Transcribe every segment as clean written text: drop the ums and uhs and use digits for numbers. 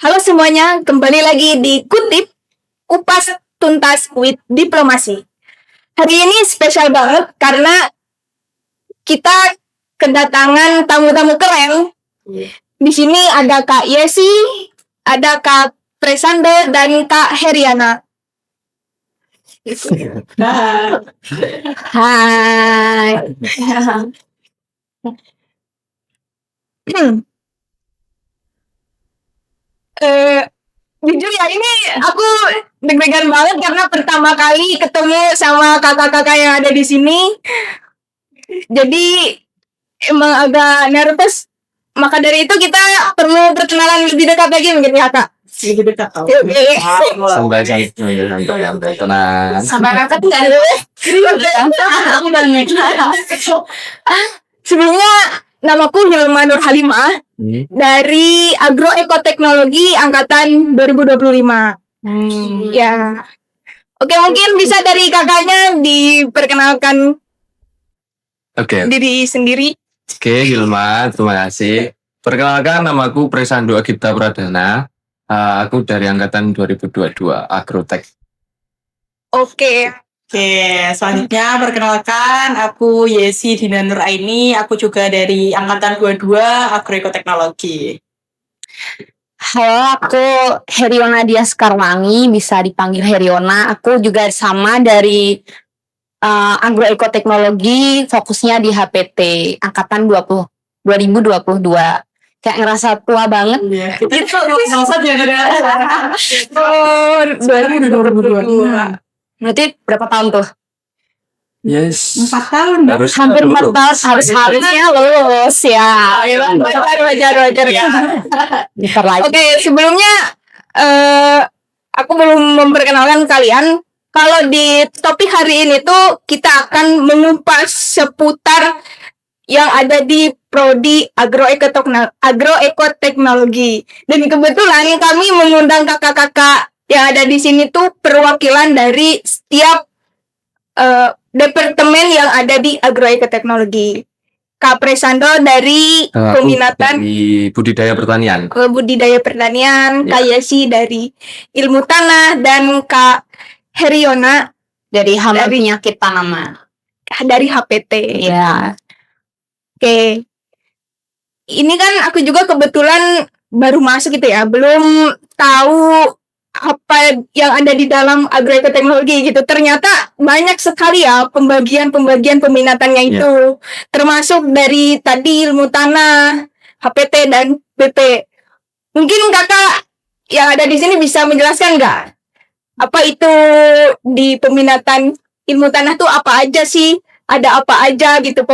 Halo semuanya, kembali lagi di Kutip Kupas Tuntas with Diplomasi. Hari ini spesial banget karena kita kedatangan tamu-tamu keren. Di sini ada Kak Yesi, ada Kak Presando, dan Kak Heriana. Hai. Jujur ya, ini aku deg-degan banget karena pertama kali ketemu sama kakak-kakak yang ada di sini. Jadi emang agak nervous. Maka dari itu kita perlu perkenalan lebih dekat lagi mungkin ya Kak. Lebih dekat. Sampai tenang. Sampai kakak nggak ada. Aku banget. Sebelumnya namaku Hilma Nur Halimah dari Agroekoteknologi angkatan 2025. Ya. Oke, mungkin bisa dari kakaknya diperkenalkan diri sendiri. Oke, Hilma, terima kasih. Perkenalkan, namaku Presando Agipta Pradana. Aku dari angkatan 2022 Agrotek. Oke, selanjutnya perkenalkan, aku Yesi Dina Nur Aini, aku juga dari angkatan 22 Agroekoteknologi. Halo, aku Heriona Dias Karwangi, bisa dipanggil Heriona. Aku juga sama dari Agroekoteknologi, fokusnya di HPT, angkatan 2022. Kayak ngerasa tua banget. Iya, kita itu ngerasa jangan 2022. Berarti berapa tahun tuh? Yes. 4 tahun. Hampir 4 tahun, harusnya lulus ya. Wajar. Bentar lagi. Oke, sebelumnya aku belum memperkenalkan kalian. Kalau di topik hari ini tuh kita akan mengupas seputar yang ada di prodi agroekoteknologi. Dan kebetulan kami mengundang kakak-kakak yang ada di sini tuh perwakilan dari setiap departemen yang ada di agroekoteknologi. Kak Presando dari peminatan di budidaya pertanian. Ya. Kak Yesi dari ilmu tanah, dan Kak Heriona dari hama penyakit tanaman. Dari HPT. Ya. Oke. Ini kan aku juga kebetulan baru masuk gitu ya, belum tahu apa yang ada di dalam agroekoteknologi gitu. Ternyata banyak sekali ya pembagian peminatannya itu. Termasuk dari tadi ilmu tanah, HPT dan BP. Mungkin kakak yang ada di sini bisa menjelaskan nggak? Apa itu di peminatan ilmu tanah tuh apa aja sih? Ada apa aja gitu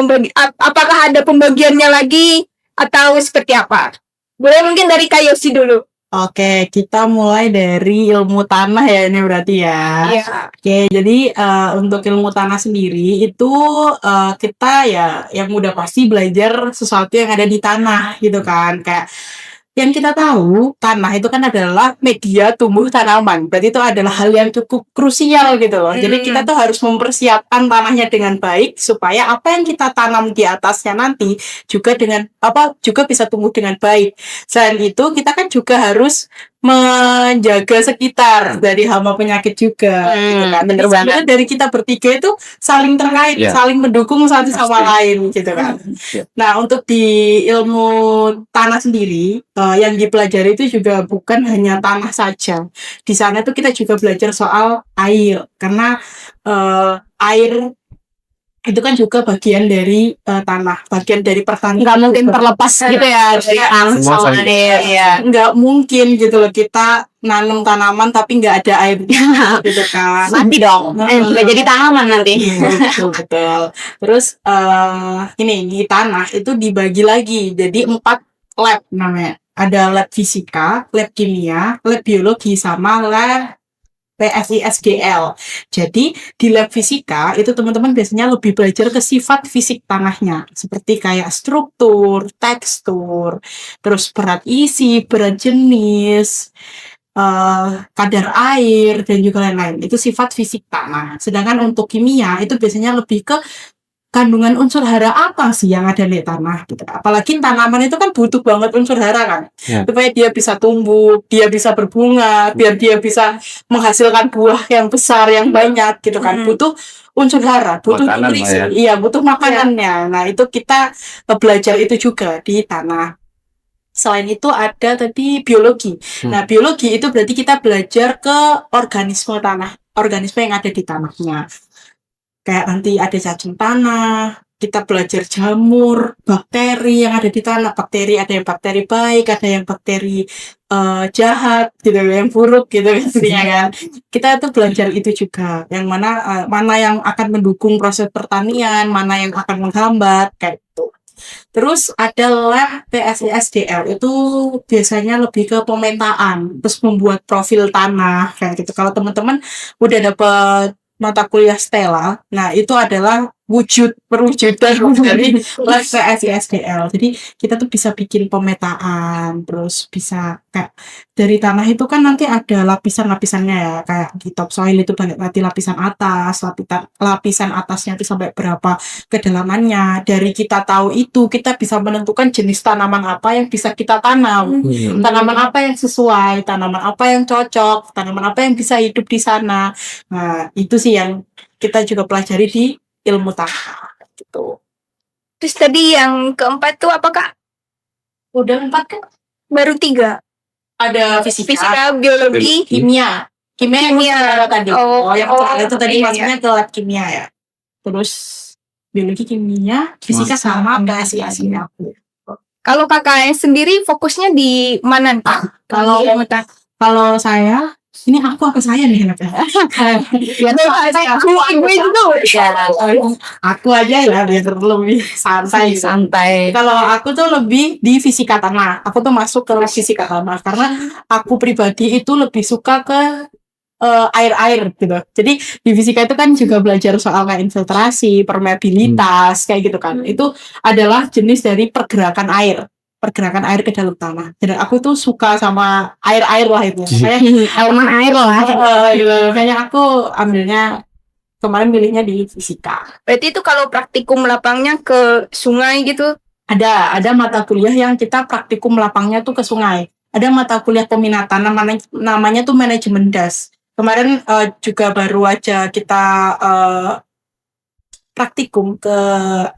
apakah ada pembagiannya lagi atau seperti apa? Boleh mungkin dari Kak Yosi dulu. Oke, kita mulai dari ilmu tanah ya ini berarti ya. Iya. Oke, jadi untuk ilmu tanah sendiri itu kita ya yang udah pasti belajar sesuatu yang ada di tanah gitu kan. Kayak yang kita tahu, tanah itu kan adalah media tumbuh tanaman. Berarti itu adalah hal yang cukup krusial gitu loh. Jadi kita tuh harus mempersiapkan tanahnya dengan baik supaya apa yang kita tanam di atasnya nanti juga bisa tumbuh dengan baik. Selain itu, kita kan juga harus menjaga sekitar dari hama penyakit juga. Gitu kan. Bener banget. Dari kita bertiga itu saling terkait, saling mendukung satu sama lain gitu kan. Nah, untuk di ilmu tanah sendiri, yang dipelajari itu juga bukan hanya tanah saja. Di sana tuh kita juga belajar soal air, karena air itu kan juga bagian dari tanah, bagian dari pertanian. Nggak mungkin terlepas gitu ya dari tanah sama air. Ya. Nggak mungkin gitu loh kita nanam tanaman tapi nggak ada air gitu kan. Mati dong. Nggak jadi tanaman nanti. Betul. Terus ini di tanah itu dibagi lagi jadi 4 lab namanya. Ada lab fisika, lab kimia, lab biologi, sama lab PSISGL. Jadi di lab fisika itu teman-teman biasanya lebih belajar ke sifat fisik tanahnya, seperti kayak struktur, tekstur, terus berat isi, berat jenis, kadar air, dan juga lain-lain. Itu sifat fisik tanah. Sedangkan untuk kimia itu biasanya lebih ke kandungan unsur hara apa sih yang ada di tanah gitu. Apalagi tanaman itu kan butuh banget unsur hara kan, Ya. supaya dia bisa tumbuh, dia bisa berbunga, biar dia bisa menghasilkan buah yang besar, yang banyak gitu kan. Butuh unsur hara, butuh Makanan lah nutrisi, ya. iya butuh makanannya. Nah itu kita belajar itu juga di tanah. Selain itu ada tadi biologi. Nah biologi itu berarti kita belajar ke organisme tanah, organisme yang ada di tanahnya. Kayak nanti ada cacing tanah, kita belajar jamur, bakteri yang ada di tanah. Bakteri, ada yang bakteri baik, ada yang bakteri jahat gitu, yang buruk gitu maksudnya kan. Kita tuh belajar itu juga, yang mana mana yang akan mendukung proses pertanian, mana yang akan menghambat kayak gitu. Terus ada lab PSISDL, itu biasanya lebih ke pemetaan, terus membuat profil tanah kayak gitu. Kalau teman-teman udah dapet mata kuliah Stella, nah itu adalah perwujudan dari lab PSISDL. Jadi kita tuh bisa bikin pemetaan, terus bisa kayak dari tanah itu kan nanti ada lapisan-lapisannya ya, kayak di topsoil itu nanti lapisan atas, lapisan atasnya itu sampai berapa kedalamannya. Dari kita tahu itu, kita bisa menentukan jenis tanaman apa yang bisa kita tanam, tanaman apa yang sesuai, tanaman apa yang cocok, tanaman apa yang bisa hidup di sana. Nah itu sih yang kita juga pelajari di ilmu tanah gitu. Terus tadi yang keempat tuh apa Kak? Udah 4 kan? Baru 3. Ada fisika, Fisika, biologi, kimia yang Kimia. kita tadi. Yang itu tadi iya, maksudnya ke lab kimia ya. Terus biologi, kimia, fisika sama PSIS ini aku. Kalau kakaknya sendiri fokusnya di mana nih? Kalau ilmu tanah. kalau saya ini aku apa saya nih ya? Gue juga. Aku aja ya biar lebih santai. Santai. Kalau aku tuh lebih di fisika tanah. Aku tuh masuk ke fisika tanah karena aku pribadi itu lebih suka ke air-air gitu. Jadi di fisika itu kan juga belajar soal kayak infiltrasi, permeabilitas kayak gitu kan. Itu adalah jenis dari pergerakan air ke dalam tanah. Dan aku tuh suka sama air-air lah itu. Elemen air lah. Gitu. Makanya aku ambilnya kemarin milihnya di fisika. Berarti itu kalau praktikum lapangnya ke sungai gitu. Ada mata kuliah yang kita praktikum lapangnya tuh ke sungai. Ada mata kuliah peminatan namanya tuh manajemen das. Kemarin juga baru aja kita praktikum ke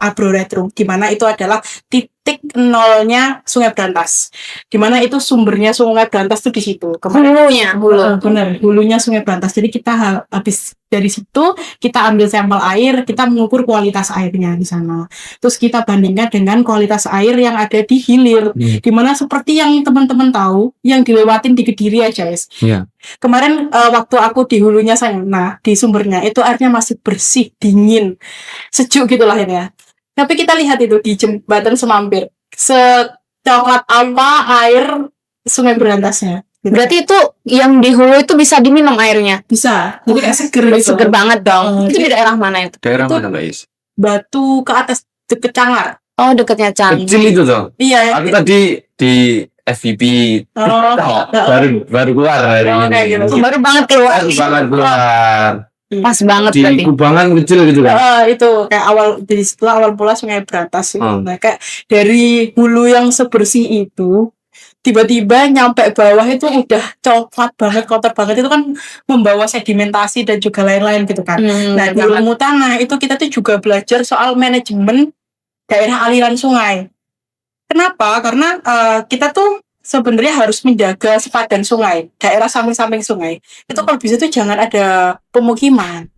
Agroretrum, di mana itu adalah titik nolnya Sungai Brantas, di mana itu sumbernya Sungai Brantas tuh di situ. Hulunya, Bener, hulunya Sungai Brantas. Jadi kita habis dari situ kita ambil sampel air, kita mengukur kualitas airnya di sana. Terus kita bandingkan dengan kualitas air yang ada di hilir, di mana seperti yang teman-teman tahu, yang dilewatin di Kediri aja, guys. Iya. Kemarin waktu aku di hulunya nah di sumbernya itu airnya masih bersih, dingin, sejuk gitulah ya. Tapi kita lihat itu di jembatan Semampir, secoklat apa air Sungai Berantasnya. Gitu. Berarti itu yang di hulu itu bisa diminum airnya. Bisa, jadi kayak seger gitu. Seger banget dong. Itu di daerah mana itu? Daerah Itu- mana guys? Batu ke atas deket Cangar. Oh, dekatnya Cang. Kecil itu tuh. Iya. Aku tadi di FVP baru keluar hari ini. Kayak gitu. Baru banget keluar. Baru keluar. Pas banget Di berarti. kubangan kecil gitu kan. Itu kayak awal pula Sungai Berantas itu. Nah, kayak dari hulu yang sebersih itu tiba-tiba nyampe bawah itu udah coklat banget, kotor banget, itu kan membawa sedimentasi dan juga lain-lain gitu kan. Nah, di ilmu tanah itu kita tuh juga belajar soal manajemen daerah aliran sungai. Kenapa? Karena kita tuh sebenarnya harus menjaga sepadan sungai, daerah samping-samping sungai. Itu kalau bisa tuh jangan ada pemukiman.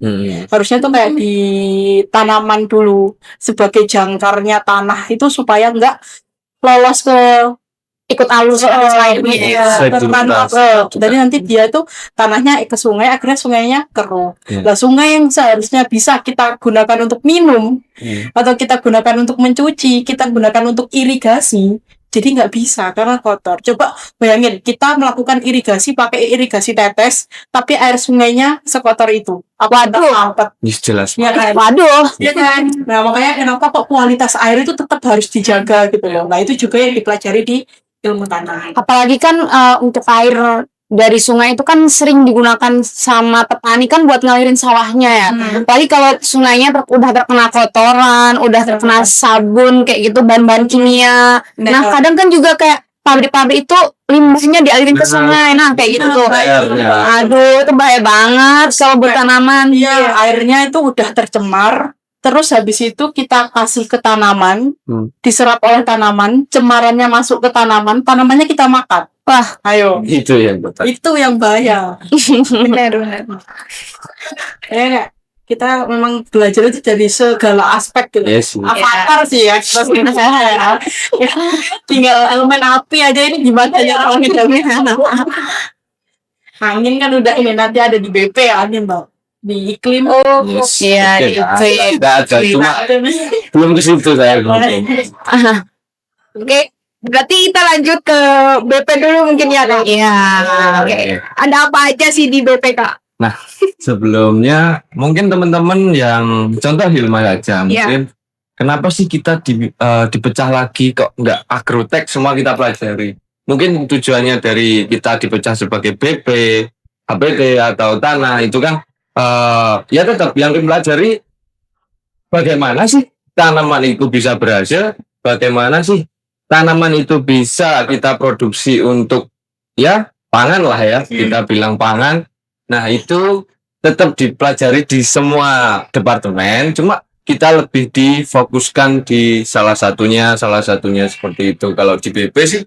Harusnya tuh kayak di tanaman dulu sebagai jangkarnya tanah itu supaya enggak lolos ke Ikut alus jadi nanti dia tuh tanahnya ke sungai, akhirnya sungainya keruh. Iya. Lah sungai yang seharusnya bisa kita gunakan untuk minum atau kita gunakan untuk mencuci, kita gunakan untuk irigasi, jadi nggak bisa karena kotor. Coba bayangin kita melakukan irigasi pakai irigasi tetes, tapi air sungainya sekotor itu. Waduh, Jelas. ya kan? Waduh. Ya kan? Nah makanya kenapa kok kualitas air itu tetap harus dijaga gitu loh. Nah itu juga yang dipelajari di ilmu tanah. Apalagi kan untuk air dari sungai itu kan sering digunakan sama petani kan buat ngalirin sawahnya ya. Apalagi kalau sungainya udah terkena kotoran, udah terkena sabun kayak gitu, bahan-bahan kimia. Nah, kadang kan juga kayak pabrik-pabrik itu limbahnya dialirin ke sungai. Nah, kayak gitu tuh. Aduh, itu bahaya banget kalau buat tanaman. Iya, airnya itu udah tercemar. Terus habis itu kita kasih ke tanaman, diserap oleh tanaman, cemarannya masuk ke tanaman, tanamannya kita makan. Wah, Ayo. Itu yang betul. Itu yang bahaya. Benar. Ya, kita memang belajar itu dari segala aspek gitu. Yes. Avatar sih ya. Kita sebenarnya. Ya, tinggal elemen api aja ini gimana ya angin angin kan udah ini nanti ada di BP ya angin Mbak. Di iklim. Yes. iya, Oke, itu. nggak ada, cuma belum ke situ saya ngomong. Oke, berarti kita lanjut ke BP dulu mungkin ya, Kak. Iya. Oke. Ada apa aja sih di BP, Kak? Sebelumnya mungkin teman-teman yang contoh Hilma aja mungkin kenapa sih kita dipecah lagi kok nggak agrotek semua kita pelajari? Mungkin tujuannya dari kita dipecah sebagai BP, HPT atau tanah itu kan ya tetap yang dipelajari bagaimana sih tanaman itu bisa berhasil, bagaimana sih tanaman itu bisa kita produksi untuk ya pangan lah ya, kita bilang pangan. Nah itu tetap dipelajari di semua departemen, cuma kita lebih difokuskan di salah satunya seperti itu. Kalau di BP sih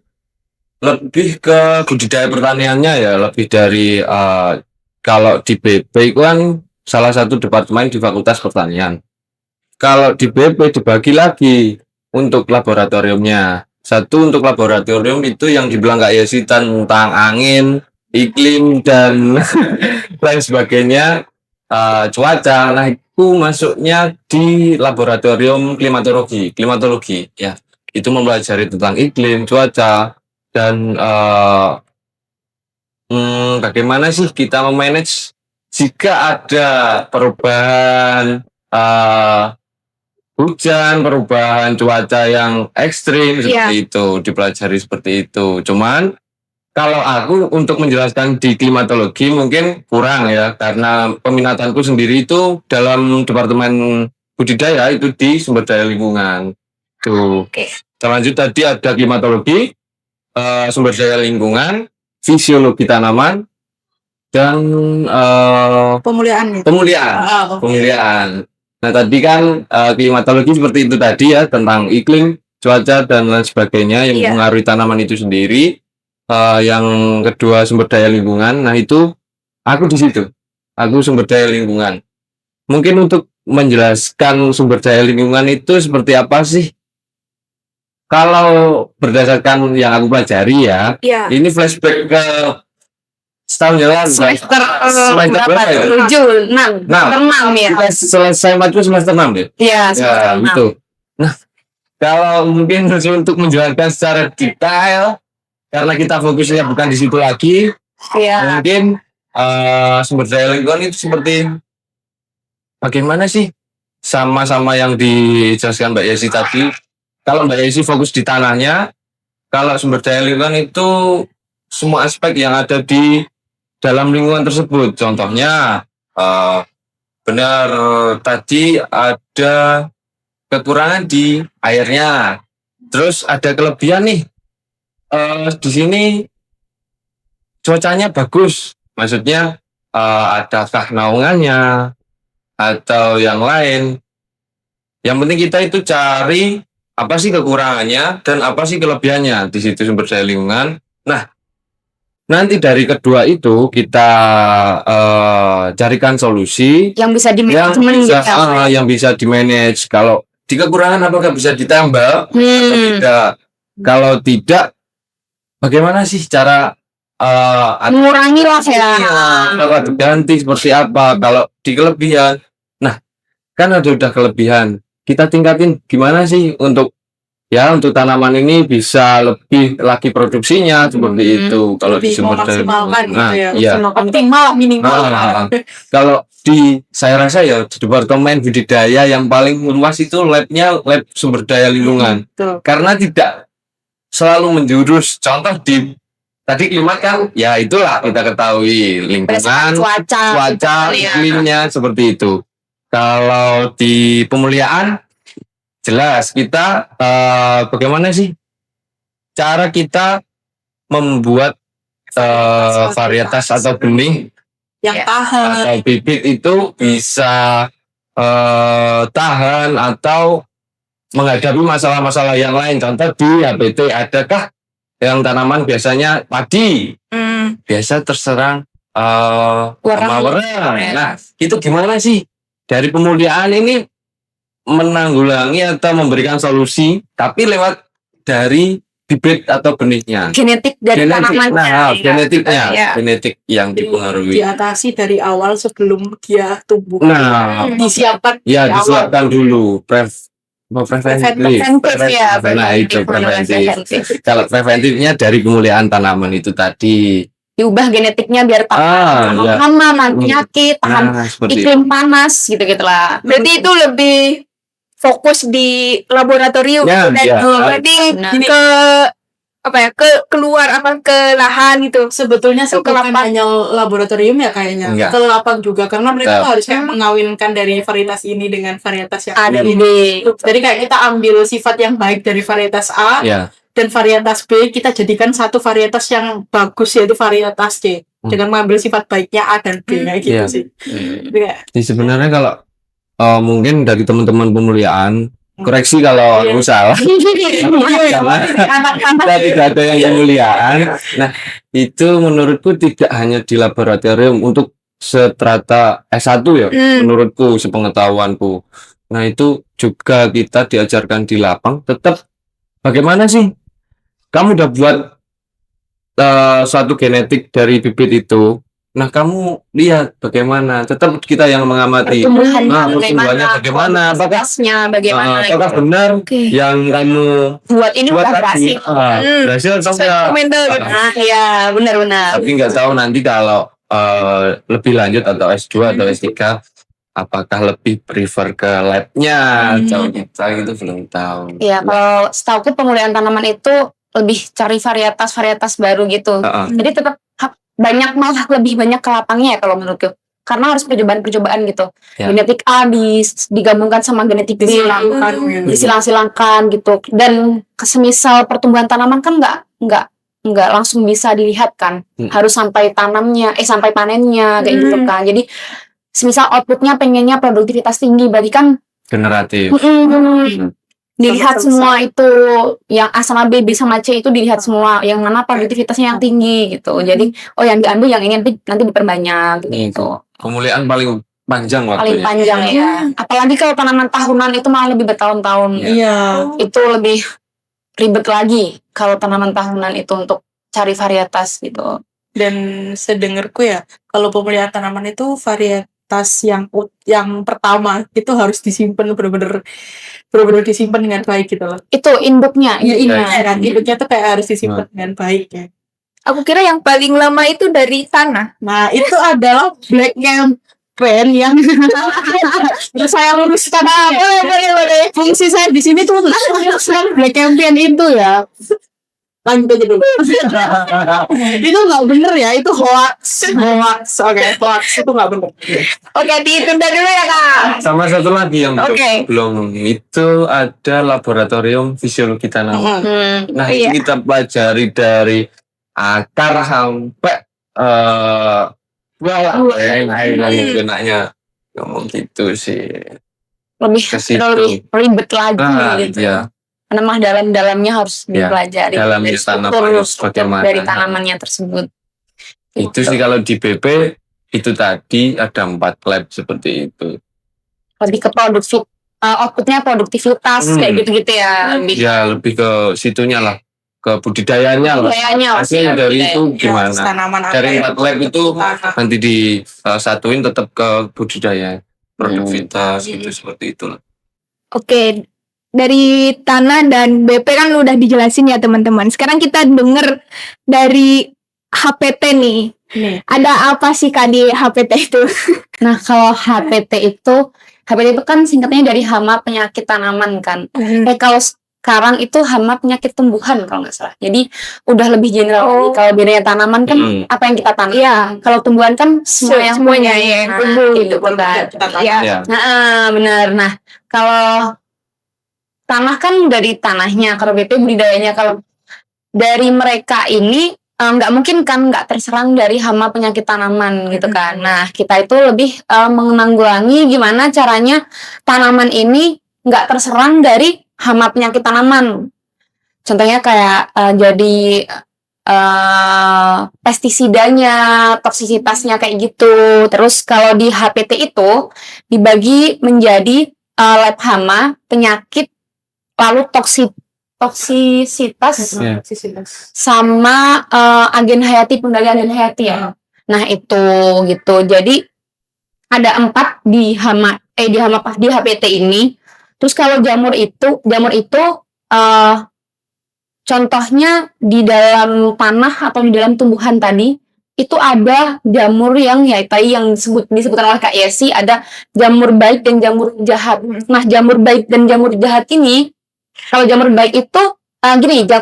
lebih ke budidaya pertaniannya ya, lebih dari kalau di BP itu kan salah satu departemen di Fakultas Pertanian. Kalau di BP dibagi lagi untuk laboratoriumnya. Satu untuk laboratorium itu yang dibilang Kak Yesi tentang angin, iklim dan lain sebagainya, cuaca. Nah itu masuknya di laboratorium klimatologi ya. Itu mempelajari tentang iklim, cuaca dan bagaimana sih kita memanage jika ada perubahan hujan, perubahan cuaca yang ekstrim seperti itu, dipelajari seperti itu. Cuman kalau aku untuk menjelaskan di klimatologi mungkin kurang ya, karena peminatanku sendiri itu dalam departemen budidaya itu di sumber daya lingkungan. Tuh. Selanjut tadi ada klimatologi, sumber daya lingkungan, fisiologi tanaman, dan pemuliaan. Nah tadi kan klimatologi seperti itu tadi ya, tentang iklim, cuaca dan lain sebagainya yang mengaruhi tanaman itu sendiri. Yang kedua sumber daya lingkungan. Nah itu aku di situ. Aku sumber daya lingkungan. Mungkin untuk menjelaskan sumber daya lingkungan itu seperti apa sih? Kalau berdasarkan yang aku pelajari ya, ini flashback ke setahun yang lalu. Semester berapa ya? 7, 6 ya. Selesai maju semester 6 deh. Iya, semester 6. Gitu. Nah, kalau mungkin untuk menjelaskan secara detail, karena kita fokusnya bukan di situ lagi, mungkin sumber daya lingkungan itu seperti bagaimana sih sama-sama yang dijelaskan Mbak Yesi tadi. Kalau Mbak Yesi fokus di tanahnya, kalau sumber daya lingkungan itu semua aspek yang ada di dalam lingkungan tersebut. Contohnya benar tadi ada kekurangan di airnya, terus ada kelebihan nih. Di sini cuacanya bagus, maksudnya adakah naungannya atau yang lain. Yang penting kita itu cari apa sih kekurangannya dan apa sih kelebihannya di situ sumber daya lingkungan. Nah, nanti dari kedua itu kita carikan solusi yang bisa yang bisa di-manage. Kalau di kekurangan apakah bisa ditambah atau tidak? Kalau tidak, bagaimana sih cara mengurangi lah ya. Cara diganti seperti apa? Kalau di kelebihan, nah kan udah kelebihan, kita tingkatin gimana sih untuk tanaman ini bisa lebih lagi produksinya seperti itu. Kalau di sumber daya, optimal minimal. Kalau saya rasa ya di departemen budidaya yang paling luas itu lab sumber daya lingkungan, karena tidak selalu menjurus. Contoh di tadi klimat kan ya itulah kita ketahui lingkungan, Berdasarkan cuaca ya. iklimnya seperti itu. Kalau di pemuliaan jelas kita bagaimana sih cara kita membuat varietas atau benih Yang tahan. atau bibit itu bisa tahan atau menghadapi masalah-masalah yang lain. Contoh di HPT adakah yang tanaman biasanya padi biasa terserang hama wereng. Nah, itu gimana sih dari pemuliaan ini menanggulangi atau memberikan solusi tapi lewat dari bibit atau benihnya. Genetik dari tanamannya. Genetiknya, Iya. genetik yang dipengaruhi. Diatasi dari awal sebelum dia tumbuh. Nah, Disiapkan ya dari awal. disiapkan dulu preventif ya, nah itu preventif. Kalau preventifnya dari pemuliaan tanaman itu tadi Diubah genetiknya biar tahan ya. hama, penyakit, tahan seperti iklim panas gitu-gitulah. Berarti itu lebih fokus di laboratorium Ya, dan ya. berarti Nah. ke apa ya keluar ke lahan gitu. Sebetulnya Itu bukan kelapa. hanya laboratorium ya kayaknya, Enggak. ke lapang juga karena mereka Enggak. harusnya mengawinkan dari varietas ini dengan varietas yang A dan lain. B. Jadi kayak kita ambil sifat yang baik dari varietas A ya dan varietas B, kita jadikan satu varietas yang bagus yaitu varietas C dengan mengambil sifat baiknya A dan B kayak gitu Iya. sih. Jadi kayak, Jadi sebenarnya kalau mungkin dari teman-teman pemuliaan koreksi kalau Iya. aku salah karena kita tidak ada yang pemuliaan. Nah itu menurutku tidak hanya di laboratorium untuk strata S1 ya, menurutku sepengetahuanku. Nah itu juga kita diajarkan di lapang. Tetap bagaimana sih kamu udah buat suatu genetik dari bibit itu. Nah kamu lihat bagaimana. Tetap kita yang mengamati. Pertumbuhannya bagaimana? Apakah bagaimana apakah benar Oke. yang kamu buat ini buat udah tadi berhasil. berhasil atau enggak? Komentar. Nah, ya benar-benar. Tapi nggak tahu nanti kalau lebih lanjut atau S2 atau S3 apakah lebih prefer ke labnya atau kita itu belum tahu. Ya kalau setauku pemulihan tanaman itu lebih cari varietas baru gitu. Jadi tetap banyak malah lebih banyak ke lapangnya ya kalau menurutku. Karena harus percobaan gitu. Ya. Genetik A digabungkan sama genetik B, disilang-silangkan gitu. Dan semisal pertumbuhan tanaman kan nggak langsung bisa dilihat kan. Harus sampai sampai panennya kayak gitu kan. Jadi semisal outputnya pengennya produktivitas tinggi, berarti kan Generatif. dilihat Selesai. semua itu yang A sama B sama C itu dilihat semua yang mana produktivitasnya yang tinggi gitu. Jadi yang diambil yang ini nanti diperbanyak gitu. Pemulihan paling panjang Paling waktunya. panjang ya. Apalagi kalau tanaman tahunan itu malah lebih bertahun-tahun. Iya. Itu lebih ribet lagi kalau tanaman tahunan itu untuk cari varietas gitu. Dan sedengarku ya, kalau pemulihan tanaman itu varietas yang pertama itu harus disimpan benar-benar disimpan dengan baik gitu loh. Itu induknya. Ya induknya kan, induknya tuh kayak harus disimpan dengan baik ya. Aku kira yang paling lama itu dari tanah. Nah itu adalah black campaign yang saya luruskan. Boleh. Fungsi saya di sini tuh luruskan black campaign itu ya. Lanjut aja dulu. Itu nggak bener ya, itu hoax. Oke, hoax itu nggak bener. Oke, ditunda dulu ya Kak. Sama satu lagi yang Oke. belum itu ada laboratorium fisiologi tanaman. Nah itu Iya. kita pelajari dari akar sampai enaknya ngomong gitu sih. Lebih Ke situ. ribet lagi gitu. Iya. Karena mah dalamnya harus Ya, dipelajari dalamnya dari tanaman struktur harus bagaimana. dari tanamannya tersebut. Itu sih kalau di BP itu tadi ada 4 lab seperti itu. Lebih ke outputnya produktivitas kayak gitu-gitu ya. Lebih Ya lebih ke situnya lah, ke budidayanya lah. budayanya. Hasil dari itu gimana? Tanaman apa Dari yang 4 lab itu tanah. nanti disatuin tetap ke budidaya, produktivitas gitu seperti itulah. Oke, dari tanah dan BP kan udah dijelasin ya teman-teman. Sekarang kita denger dari HPT nih. Nih. Ada apa sih Kak di HPT itu? Nah, kalau HPT itu kan singkatnya dari hama penyakit tanaman kan. Kalau karang itu hama penyakit tumbuhan kalau nggak salah. Jadi udah lebih general lagi. Kalau bedanya tanaman kan apa yang kita tanam. Iya. Kalau tumbuhan kan Semuanya ya, Nah, tumbuh gitu gitu kan. Iya. Ya. Benar. Nah, kalau tanah kan dari tanahnya, kalau BP budidayanya. Kalau dari mereka ini nggak mungkin kan nggak terserang dari hama penyakit tanaman gitu kan. Nah, kita itu lebih menanggulangi gimana caranya tanaman ini nggak terserang dari hama penyakit tanaman. Contohnya kayak jadi pestisidanya, toksisitasnya kayak gitu. Terus kalau di HPT itu dibagi menjadi lab hama, penyakit, lalu toksisitas Ya. sama agen hayati, pengendali agen hayati ya. Nah itu gitu. Jadi ada 4 di di HPT ini. Terus kalau jamur itu contohnya di dalam tanah atau di dalam tumbuhan tadi itu ada jamur yang ya tadi yang disebutkan oleh Kak Yesi, ada jamur baik dan jamur jahat. Nah jamur baik dan jamur jahat ini, kalau jamur baik itu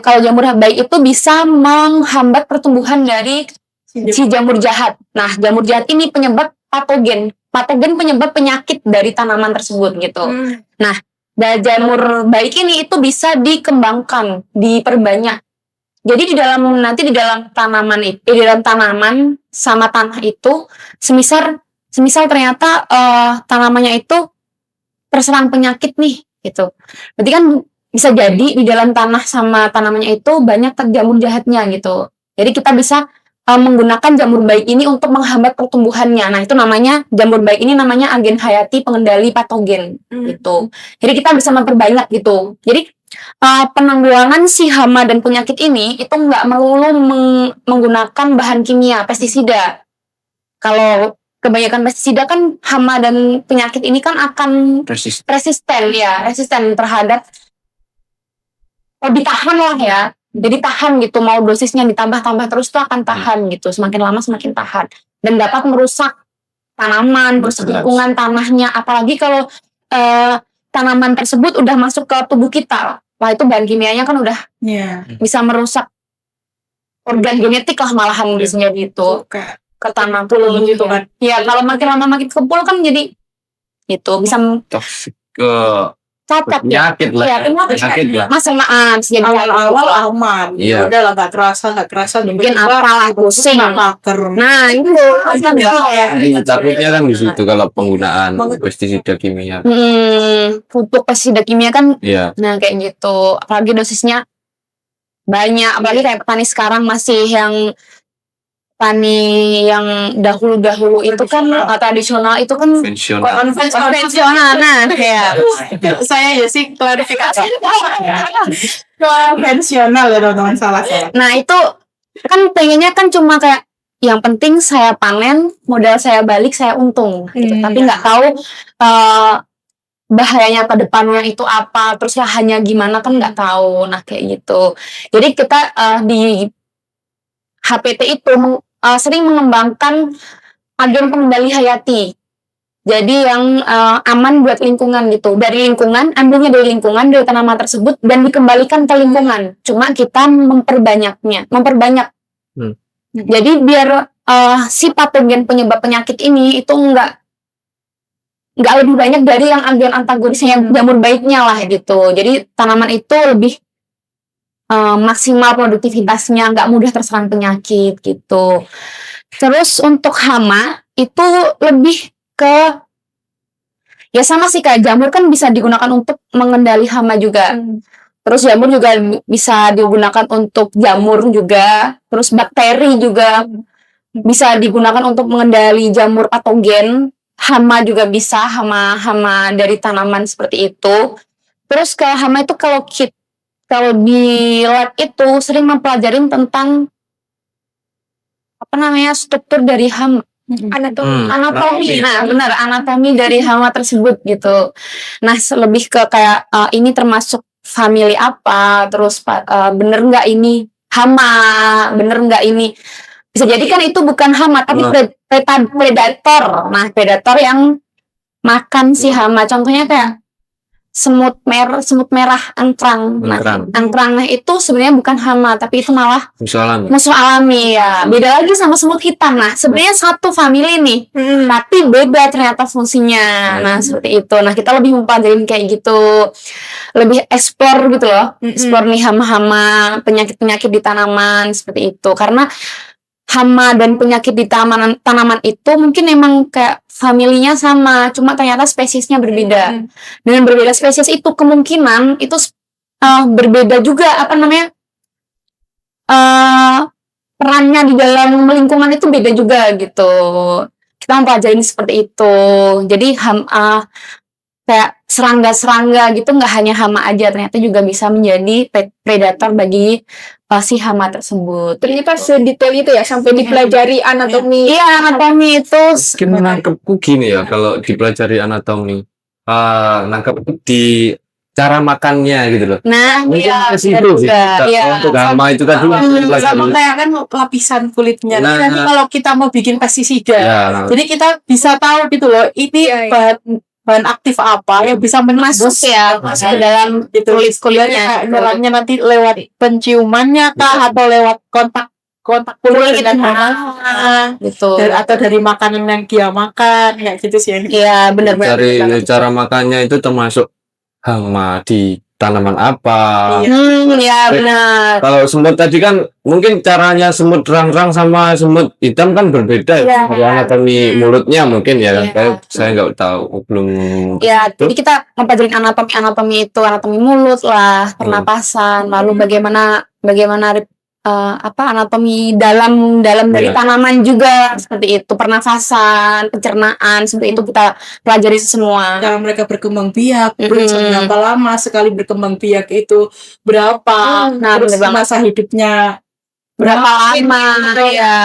kalau jamur baik itu bisa menghambat pertumbuhan dari si jamur jahat. Nah jamur jahat ini penyebab patogen penyebab penyakit dari tanaman tersebut gitu. Nah jamur baik ini itu bisa dikembangkan, diperbanyak. Jadi di dalam tanaman sama tanah itu, semisal ternyata tanamannya itu terserang penyakit nih, gitu. Berarti kan bisa jadi di dalam tanah sama tanamannya itu banyak jamur jahatnya gitu. Jadi kita bisa menggunakan jamur baik ini untuk menghambat pertumbuhannya. Nah, itu namanya jamur baik ini namanya agen hayati pengendali patogen gitu. Jadi kita bisa memperbanyak gitu. Jadi penanggulangan si hama dan penyakit ini itu nggak melulu menggunakan bahan kimia, pestisida. Kalau kebanyakan pestisida kan hama dan penyakit ini kan akan resisten terhadap ditahan lah ya. Jadi tahan gitu, mau dosisnya ditambah terus tuh akan tahan gitu, semakin lama semakin tahan dan dapat merusak tanaman, merusak lingkungan tanahnya, apalagi kalau tanaman tersebut udah masuk ke tubuh kita. Wah itu bahan kimianya kan udah bisa merusak organ genetik lah malahan biasanya gitu ke tanah puluh gitu kan. Ya kalau makin lama makin kempul kan jadi itu bisa Toksik ke cacat penyakit lah. ya, Penyakit lah. masalah jadi Awal-awal aman. Iya. Udah lah nggak kerasa mungkin apalah pusing. Nah itu Iya, takutnya kan di situ kalau penggunaan pestisida kimia. pupuk pestisida kimia kan. Iya. Nah kayak gitu, apalagi dosisnya banyak, apalagi kayak petani sekarang masih yang petani yang dahulu itu kan tradisional itu kan konvensional. Nah kayak saya ya sih klarifikasi konvensional ya teman-teman, salah saya. Nah itu kan pengennya kan cuma kayak yang penting saya panen, modal saya balik, saya untung gitu. Tapi nggak tahu bahayanya ke depannya itu apa, terus lahannya gimana kan nggak tahu. Nah kayak gitu. Jadi kita di HPT itu sering mengembangkan agen pengendali hayati. Jadi yang aman buat lingkungan gitu. Dari lingkungan, ambilnya dari lingkungan, dari tanaman tersebut dan dikembalikan ke lingkungan. Cuma kita memperbanyak. Jadi biar si patogen penyebab penyakit ini itu nggak lebih banyak dari yang agen antagonisnya, yang jamur baiknya lah gitu. Jadi tanaman itu lebih maksimal produktivitasnya, nggak mudah terserang penyakit gitu. Terus untuk hama itu lebih ke ya sama sih kayak jamur kan bisa digunakan untuk mengendali hama juga. Terus jamur juga bisa digunakan untuk jamur juga. Terus bakteri juga bisa digunakan untuk mengendali jamur patogen. Hama juga bisa, hama dari tanaman seperti itu. Terus ke hama itu kalau di lab itu sering mempelajari tentang struktur dari hama. Anatomi. Nah, benar, anatomi dari hama tersebut gitu. Nah, lebih ke kayak ini termasuk famili apa, terus bener nggak ini hama, bener nggak ini. Bisa jadi kan itu bukan hama, tapi predator. Nah, predator yang makan si hama. Contohnya kayak semut merah angkrang. Angkrang. Angkrang itu sebenarnya bukan hama, tapi itu malah Misalnya. musuh alami ya. Beda lagi sama semut hitam. Nah, sebenarnya satu family nih, tapi beda ternyata fungsinya. Nah, seperti itu. Nah, kita lebih mempelajari kayak gitu, lebih explore gitu loh, explore nih hama-hama, penyakit-penyakit di tanaman seperti itu. Karena hama dan penyakit di tanaman itu mungkin emang kayak familinya sama, cuma ternyata spesiesnya berbeda. Dengan berbeda spesies itu kemungkinan itu berbeda juga perannya di dalam lingkungan itu beda juga gitu. Kita mempelajari seperti itu. Jadi kayak serangga-serangga gitu nggak hanya hama aja, ternyata juga bisa menjadi predator bagi si hama tersebut. Ternyata sedetail itu ya sampai dipelajari anatomi. Iya, anatomi itu Mungkin nangkepku gini ya, kalau dipelajari anatomi, nangkep di cara makannya gitu loh. nah Mungkin iya, ke situ sih. iya. Untuk hama itu tadi Sama kayak kan lapisan kulitnya. Nah. Nanti kalau kita mau bikin pestisida, Ya, jadi kita bisa tahu gitu loh, ini Iya, iya. bahan aktif apa yang bisa masuk menembus ya masuk ke dalam kulitnya. Nyerangnya nanti lewat penciumannya kah atau lewat kontak kulit dengan makanan gitu. atau dari makanan yang dia makan kayak gitu sih. Iya, benar. dari cara makannya itu termasuk hama di tanaman apa. Ya benar. Kalau semut tadi kan mungkin caranya semut rang-rang sama semut hitam kan berbeda ya. Iya. Anatomi mulutnya mungkin ya. Iya. Kayak saya nggak tahu, belum. Ya, jadi kita mempelajari anatomi itu, anatomi mulut lah, pernapasan, lalu bagaimana anatomi dalam dari Iya. tanaman juga seperti itu, pernafasan, pencernaan, seperti itu kita pelajari semua. Cara mereka berkembang biak, Mm-mm. berapa lama sekali berkembang biak itu, berapa, Nah, terus bener banget. masa hidupnya Berapa lama ya,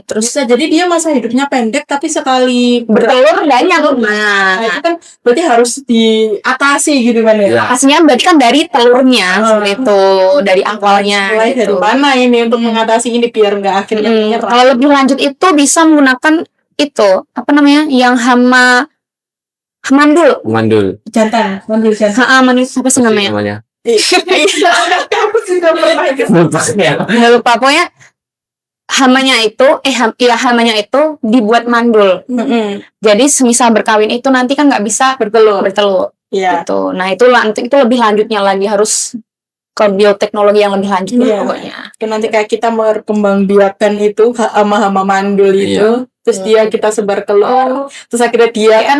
terus bisa jadi dia masa hidupnya pendek tapi sekali bertelur banyak. Nah, itu Nah, kan berarti harus diatasi gitu kan ya. Ya. pastinya berarti kan dari telurnya seperti itu, dari awalnya Mulai dari gitu. mana ini untuk mengatasi ini biar nggak akhirnya menyerah. Kalau lebih lanjut itu bisa menggunakan itu yang hama mandul. Mandul. Jantan, mandul jantan. Mandul apa sih namanya? Kamu sudah pernah itu. Nggak lupa, pokoknya hamanya itu dibuat mandul. Jadi semisal berkawin itu nanti kan nggak bisa bertelur Iya. gitu. Nah itu lebih lanjutnya lagi, harus ke bioteknologi yang lebih lanjut Iya. pokoknya. Nanti kayak kita berkembang biakan itu hama-hama mandul itu, terus dia kita sebar telur, terus akhirnya dia kan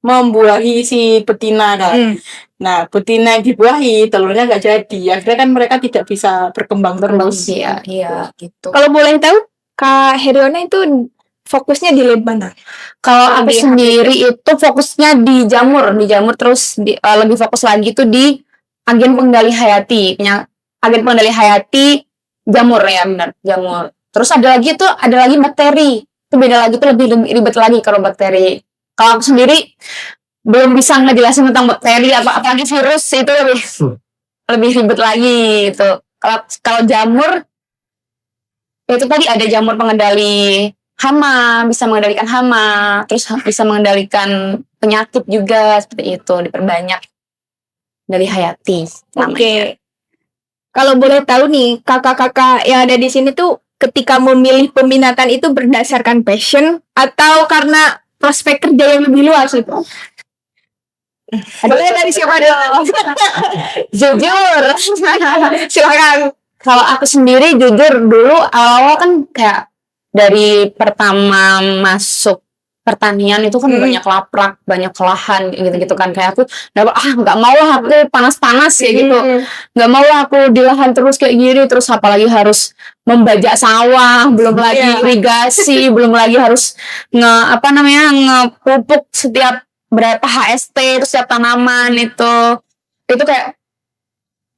membuahi si betina kan. Nah, betina yang dibuahi, telurnya nggak jadi. Akhirnya kan mereka tidak bisa berkembang terus. Iya gitu. Kalau boleh tahu, Kak Heriona itu fokusnya di lab mana? Kalau aku sendiri itu fokusnya di jamur terus lebih fokus lagi itu di agen pengendali hayati, jamur ya, benar, jamur. Terus ada lagi bakteri, itu beda lagi, itu lebih ribet lagi kalau bakteri. Kalau aku sendiri belum bisa ngejelasin tentang bakteri apalagi virus, itu lebih ribet lagi gitu. Kalau jamur itu tadi ada jamur pengendali hama, bisa mengendalikan hama, terus bisa mengendalikan penyakit juga, seperti itu, diperbanyak dari hayati namanya. Oke. Kalau boleh tahu nih, kakak-kakak yang ada di sini tuh ketika memilih peminatan itu berdasarkan passion atau karena prospek kerja yang lebih luas itu? Boleh dari siapa dulu? Jujur, Silakan. kalau aku sendiri jujur dulu awal kan kayak dari pertama masuk pertanian itu kan banyak laprak, banyak kelahan gitu-gitu kan, kayak aku nggak mau lah aku panas-panas kayak gitu, nggak mau lah aku di lahan terus kayak gini, terus apalagi harus membajak sawah, belum lagi irigasi, belum lagi harus ngepupuk setiap berapa HST terus setiap tanaman itu kayak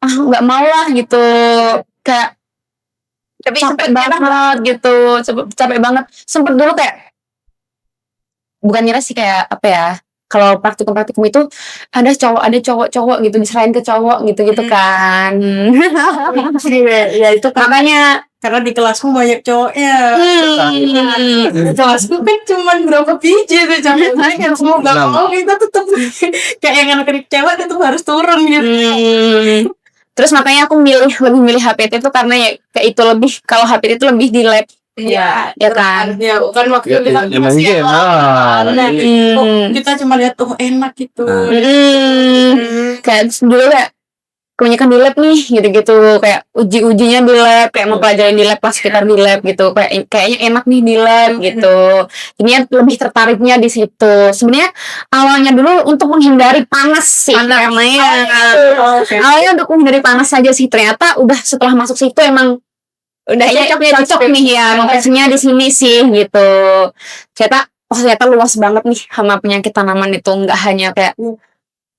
nggak mau lah gitu, kayak Tapi capek banget gitu, capek banget. Sempet dulu kayak bukan nyerah sih, kayak kalau praktikum itu ada cowok gitu diserahin ke cowok gitu kan. Ya itu makanya Karena di kelasmu banyak cowoknya. Kelasku kan cuma berapa biji tuh cowok. Kan semua gak mau kita tetep kayak yang anak-anak cewek tetep harus turun gitu. Terus makanya aku lebih milih HPT itu karena ya kayak itu lebih, kalau HPT itu lebih di lab. Iya, Ya kan. Ya kan waktu Ya, kita emang masih iya, awal. nah, Kita cuma lihat enak gitu. Kayak dulu kayak kebanyakan di lab nih gitu-gitu, kayak ujinya di lab, kayak mau pelajarin di lab, pas sekitar di lab gitu, kayaknya enak nih di lab gitu. Ini lebih tertariknya di situ. Sebenarnya awalnya dulu untuk menghindari panas sih, namanya. Awalnya untuk menghindari panas saja sih, ternyata udah setelah masuk situ emang udah cocok nih ya, lokasinya di sini sih gitu. Ternyata luas banget nih hama penyakit tanaman itu, nggak hanya kayak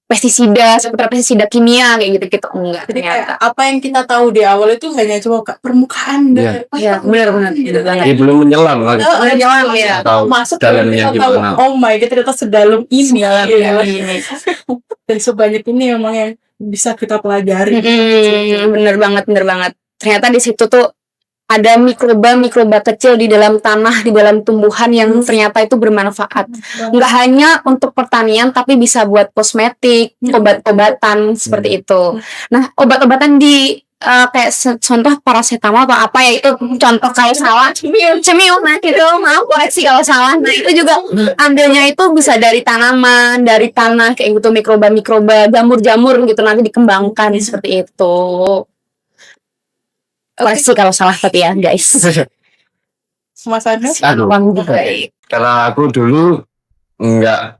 pestisida, seputar pestisida kimia kayak gitu-gitu, enggak. Jadi kayak apa yang kita tahu di awal itu hanya cuma permukaan Iya. Iya, benar gitu. Dia belum menyelam lagi. Menyelam, ya. Tahu Masuk dalamnya kita tahu, gimana. oh my god, ternyata sedalam ini. Sedalam Iya. ini. Dan sebanyak ini memang yang bisa kita pelajari. Bener banget. Ternyata di situ tuh ada mikroba kecil di dalam tanah, di dalam tumbuhan yang ternyata itu bermanfaat. Nggak hanya untuk pertanian, tapi bisa buat kosmetik, obat-obatan seperti itu. Nah, obat-obatan di kayak contoh paracetamol atau apa ya, itu contoh kalau salah cemiu nah gitu, maaf koreksi kalau salah. Nah itu juga ambilnya itu bisa dari tanaman, dari tanah kayak gitu, mikroba jamur gitu, nanti dikembangkan seperti itu. Koreksi kalau salah tapi ya guys. Mas Anu? Aduh. Kalau aku dulu nggak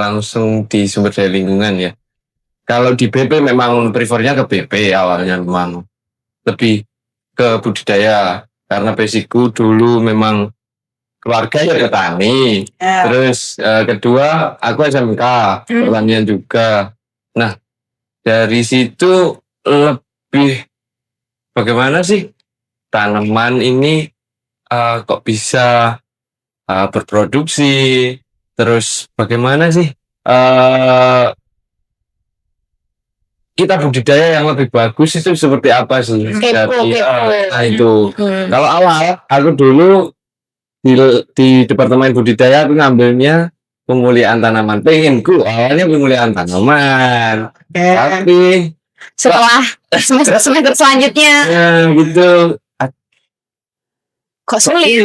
langsung di sumber daya lingkungan ya. Kalau di BP memang prefernya ke BP awalnya, memang lebih ke budidaya karena basicku dulu memang keluarga ya petani. Terus kedua aku SMK pertanian juga. Nah dari situ lebih bagaimana sih tanaman ini kok bisa berproduksi, terus bagaimana sih kita budidaya yang lebih bagus itu seperti apa sih? Nah itu. Kalau awal aku dulu di departemen budidaya aku ngambilnya pemulihan tanaman. Pengenku awalnya pemulihan tanaman, tapi setelah semester selanjutnya gitu kok sulit. Iya,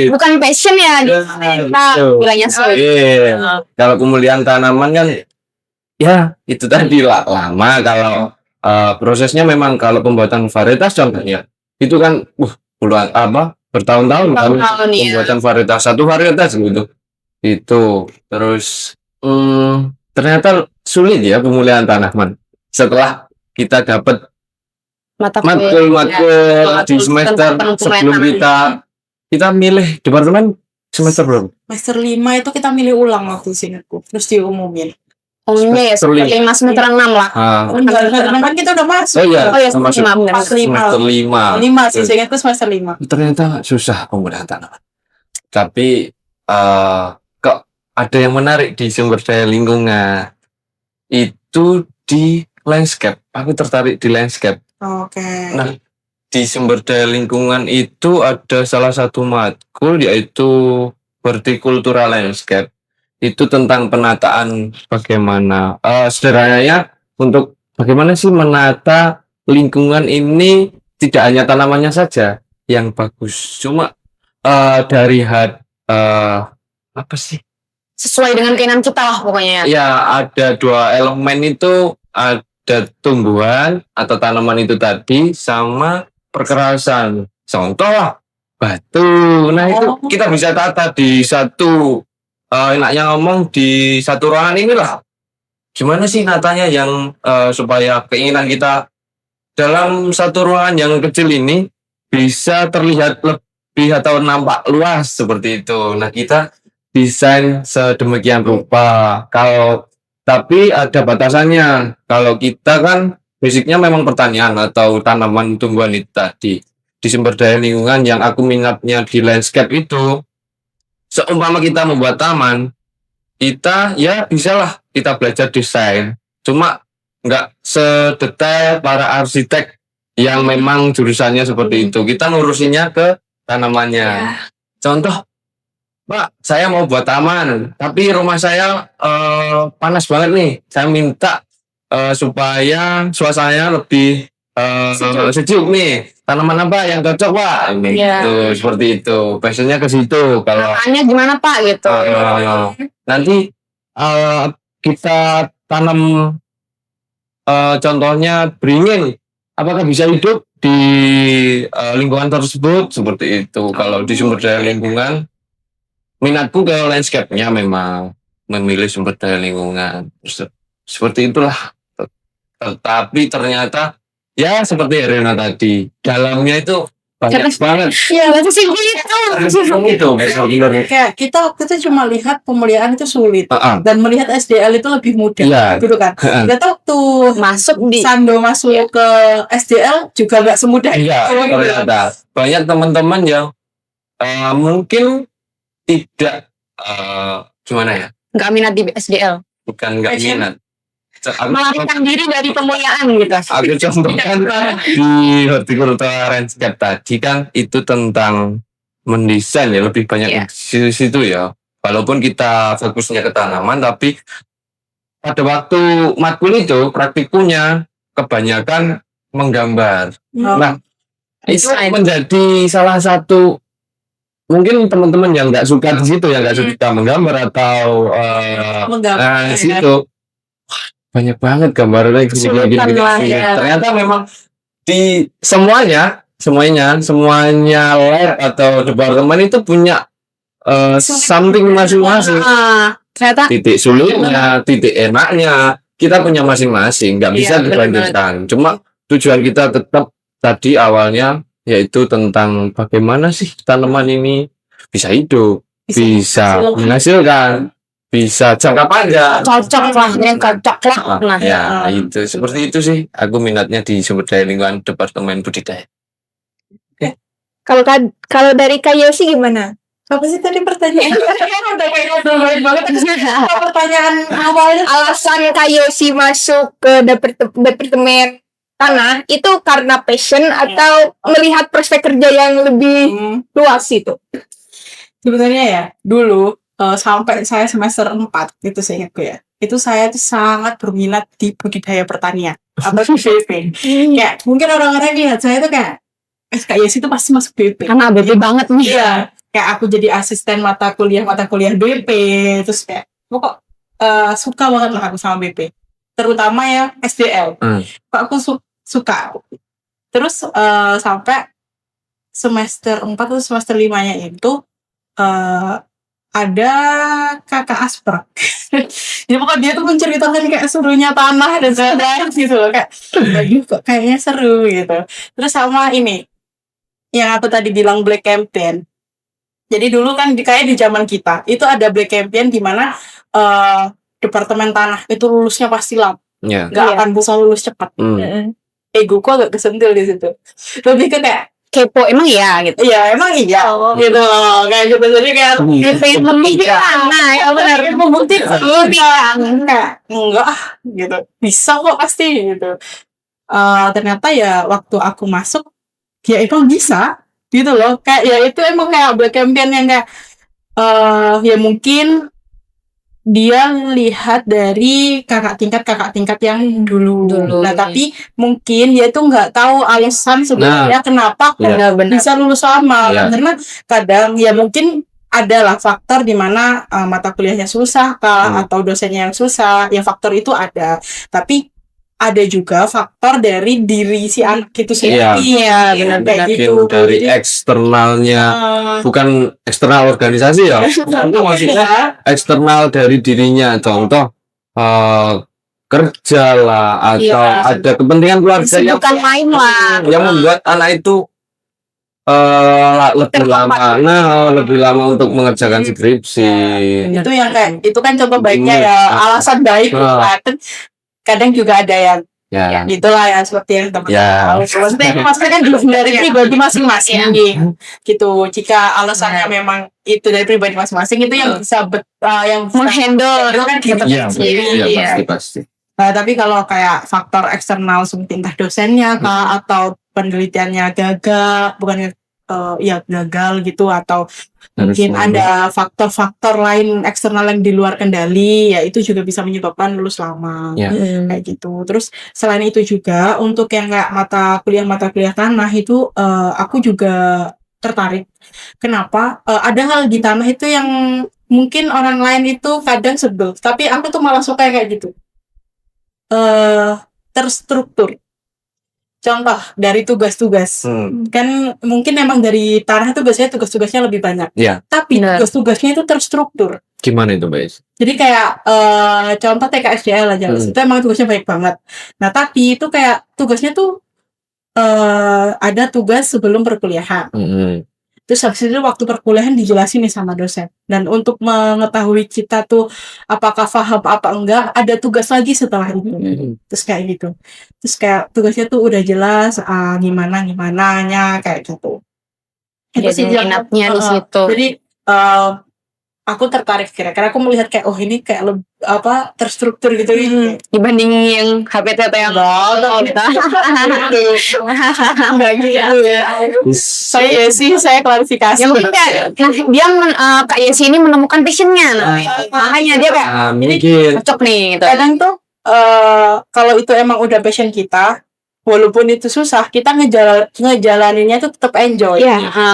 Bukan passion ya, kita bilangnya sulit. Kalau pemulihan tanaman kan ya itu tadi lama. Kalau prosesnya memang kalau pembuatan varietas contohnya itu kan puluhan bertahun-tahun kan pembuatan varietas, satu varietas gitu. Itu terus ternyata sulit ya pemulihan tanaman setelah kita dapat matkul di semester sebelum kita milih departemen semester berapa? Semester 5 itu kita milih ulang waktu singkatku, terus diumumin. Ya semester 5 semester 6 lah. Kan kita udah masuk. Oh iya, semester 5 semester 5 sih, seingatku semester 5. ternyata susah pemulihan tanaman. Tapi kok ada yang menarik di sumber daya lingkungan itu di landscape. Aku tertarik di landscape. Oke. Nah, di sumber daya lingkungan itu ada salah satu matkul yaitu horticultural landscape. Itu tentang penataan bagaimana sederhananya untuk bagaimana sih menata lingkungan ini, tidak hanya tanamannya saja yang bagus, cuma dari apa sih? Sesuai dengan keinginan kita lah pokoknya. Ya, ada dua elemen itu, ada tumbuhan atau tanaman itu tadi sama perkerasan. Contoh lah, batu. Nah itu kita bisa tata di satu, enaknya ngomong di satu ruangan inilah. Gimana sih natanya yang supaya keinginan kita dalam satu ruangan yang kecil ini bisa terlihat lebih atau nampak luas seperti itu. Nah kita desain sedemikian rupa. Tapi ada batasannya. Kalau kita kan basicnya memang pertanian atau tanaman tumbuhan itu tadi. di sumber daya lingkungan yang aku minatnya di landscape itu, seumpama kita membuat taman, kita ya bisalah kita belajar desain. Cuma nggak sedetail para arsitek yang memang jurusannya seperti itu. Kita ngurusinnya ke tanamannya. Contoh, Pak, saya mau buat taman, tapi rumah saya panas banget nih. Saya minta supaya suasananya lebih sejuk nih. Tanaman apa yang cocok, Pak? Gitu, seperti itu. Passionnya ke situ. Kalau Tanya gimana Pak gitu. nanti kita tanam contohnya beringin, apakah bisa hidup di lingkungan tersebut? Seperti itu. Kalau di sumber daya lingkungan, minatku ke landscape-nya memang memilih sumber daya lingkungan. Seperti itulah. Tetapi ternyata ya seperti Herina tadi, dalamnya itu banyak banget. Iya, itu sih gitu. Kayak kita waktu itu cuma lihat pemuliaan itu sulit dan melihat SDL itu lebih mudah, Iya. gitu kan. Kita waktu Masuk di Sando masuk ke SDL juga nggak semudah Iya, itu. ternyata banyak teman-teman yang mungkin tidak gimana ya, nggak minat di SDL. bukan nggak Passion. minat. Melarikan diri dari pemuliaan gitu. Aku contohkan di horticultura landscape tadi kan itu tentang mendesain ya, lebih banyak di situ ya. Walaupun kita fokusnya ke tanaman, tapi pada waktu matkul itu praktikumnya kebanyakan menggambar. Nah, itu Desain. menjadi salah satu, mungkin teman-teman yang nggak suka di situ, yang nggak suka menggambar atau Menggambar, di situ banyak banget gambarnya gini. Ternyata memang di semuanya lab atau departemen itu punya something masing-masing. Ternyata Titik sulitnya, titik enaknya, kita punya masing-masing, nggak bisa dibandingkan. Cuma tujuan kita tetap tadi awalnya yaitu tentang bagaimana sih tanaman ini bisa hidup, bisa menghasilkan, bisa jangka panjang. cocok lah, yang cocok lah. Nah, Ya, itu seperti itu sih. Aku minatnya di sumber daya lingkungan Departemen Budidaya. Kalau dari Kak Yosi gimana? Apa sih tadi pertanyaan? Udah kayak baik banget. Pertanyaan awalnya Alasan Kak Yosi masuk ke departemen tanah itu karena passion atau melihat prospek kerja yang lebih luas itu? sebenarnya ya dulu sampai saya semester 4 itu seingatku ya. Itu saya tuh sangat berminat di budidaya pertanian atau di BP. Kayak mungkin orang-orang lihat saya tuh kayak Kak Yesi itu pasti masuk BP. karena BP banget nih. Iya, kayak aku jadi asisten mata kuliah BP, terus kayak kok suka banget lah aku sama BP, terutama ya SDL. Kok aku suka. Terus sampai semester 4 atau semester 5-nya itu ada kakak Asper. Jadi pokoknya dia tuh menceritakan kayak serunya tanah dan sebagainya gitu loh, kayak aduh kok kayaknya seru gitu. Terus sama ini yang aku tadi bilang Black Campaign. Jadi dulu kan kayak di zaman kita itu ada Black Campaign di mana departemen tanah itu lulusnya pasti lama, nggak akan bisa lulus cepat. Egoku agak kesentil di situ. Lebih ke kayak Kepo emang ya gitu. iya emang iya gitu loh, kayak gitu. Jadi kayak Pengen membuktikan. Nah, ya benar. membuktikan enggak gitu, bisa kok pasti gitu. Ternyata ya waktu aku masuk ya emang bisa gitu loh, kayak ya itu emang kayak Black Campaign yang kayak ya mungkin dia lihat dari kakak tingkat yang dulu. Nah, tapi mungkin dia tuh nggak tahu alasan sebenarnya kenapa bisa lulus lama. Karena kadang ya mungkin adalah faktor di mana mata kuliahnya susah kah atau dosennya yang susah. Ya faktor itu ada. Tapi ada juga faktor dari diri si anak itu sendiri. Iya, benar-benar gitu. Dari eksternalnya, bukan eksternal organisasi ya. Itu maksudnya eksternal dari dirinya. Contoh kerja lah atau ada kepentingan keluarga yang bukan main lah. Yang membuat anak itu lebih lama untuk mengerjakan skripsi. Itu yang kayak itu kan contoh baiknya ya, alasan baik. Kadang juga ada yang Ya. Gitulah ya seperti yang teman-teman Ya. tahu. Maksudnya kan dari pribadi masing-masing gitu. Jika alasannya memang itu dari pribadi masing-masing, itu yang bisa yang Menghandle itu kan kita Iya, sendiri. iya, pasti. Nah, tapi kalau kayak faktor eksternal seperti entah dosennya kah atau penelitiannya gagal, bukan gagal gitu, atau mungkin ada faktor-faktor lain eksternal yang di luar kendali, ya itu juga bisa menyebabkan lulus lama. Ya. Kayak gitu. Terus selain itu juga untuk yang kayak mata kuliah tanah itu aku juga tertarik. Kenapa? Ada hal di tanah itu yang mungkin orang lain itu kadang sebel, tapi aku tuh malah suka kayak gitu. Terstruktur. Contoh dari tugas-tugas. Kan mungkin emang dari tanah itu biasanya tugas-tugasnya lebih banyak. Iya. Tapi Benar. tugas-tugasnya itu terstruktur. Gimana itu, Mbak Is? Jadi kayak contoh TKSDL aja, itu emang tugasnya banyak banget. Nah, tapi itu kayak tugasnya tuh ada tugas sebelum perkuliahan. Terus habis itu waktu perkuliahan dijelasin nih sama dosen. Dan untuk mengetahui kita tuh apakah paham apa enggak, ada tugas lagi setelah itu. Terus kayak gitu. Terus kayak tugasnya tuh udah jelas gimana-nya kayak gitu. Itu sih Jadi minatnya di situ. Jadi aku tertarik kira-kira aku melihat kayak ini kayak terstruktur gitu Dibanding yang HPTT yang enggak gitu ya. saya klarifikasi. Ya mungkin kayak dia Kak Yesi ini menemukan passionnya, makanya dia kayak mungkin cocok nih gitu. Kadang tuh kalau itu emang udah passion kita, walaupun itu susah, kita ngejalaninnya tuh tetap enjoy.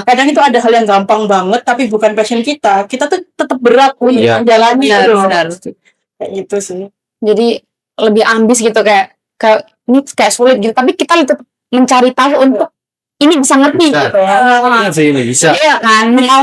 Kadang itu ada hal yang gampang banget tapi bukan passion kita tuh tetap berat untuk menjalani itu. Kayak gitu sih. Jadi lebih ambis gitu, kayak ini kayak sulit gitu, tapi kita tetap mencari tahu untuk ini bisa ngerti gitu ya. Ini bisa. Iya kan, mau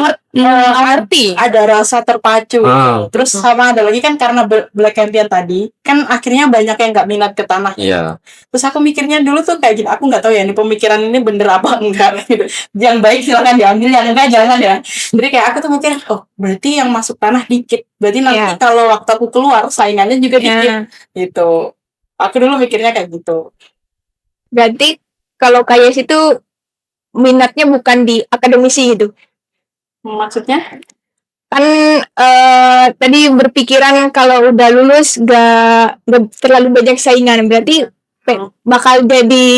ngerti. Ada rasa terpacu. Terus sama ada lagi kan karena Black Campion tadi, kan akhirnya banyak yang nggak minat ke tanah. Iya. Terus aku mikirnya dulu tuh kayak gini, aku nggak tahu ya ini pemikiran ini bener apa enggak gitu. Yang baik silakan diambil, yang enggak jangan ya. Jadi kayak aku tuh mikir, berarti yang masuk tanah dikit. Berarti nanti kalau waktu aku keluar saingannya juga dikit. Gitu. Aku dulu mikirnya kayak gitu. Berarti kalau kayak situ minatnya bukan di akademisi gitu. Maksudnya? Kan tadi berpikiran kalau udah lulus gak terlalu banyak saingan, berarti bakal jadi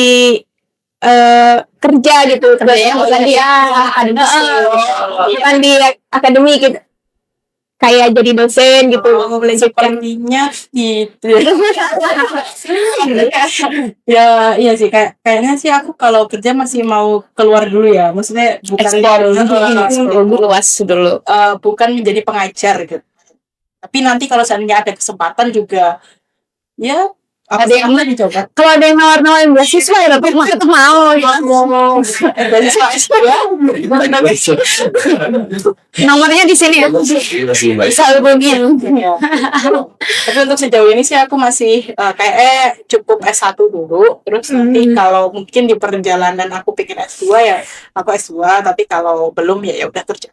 kerja gitu, bukan di akademisi, bukan di akademi gitu. Kayak jadi dosen gitu, sepertinya gitu. Ya iya sih, kayaknya sih aku kalau kerja masih mau keluar dulu ya, maksudnya bukan luas dulu, bukan menjadi pengajar gitu. Tapi nanti kalau seandainya ada kesempatan juga, ya ada yang dicoba. Kalau ada yang nawar-nawarin beasiswa ya tapi mau nomornya di sini ya, bisa hubungin. Tapi untuk sejauh ini sih aku masih kayak cukup S1 dulu, terus nanti kalau mungkin di perjalanan aku pikir S2 ya aku S2, tapi kalau belum ya udah kerja.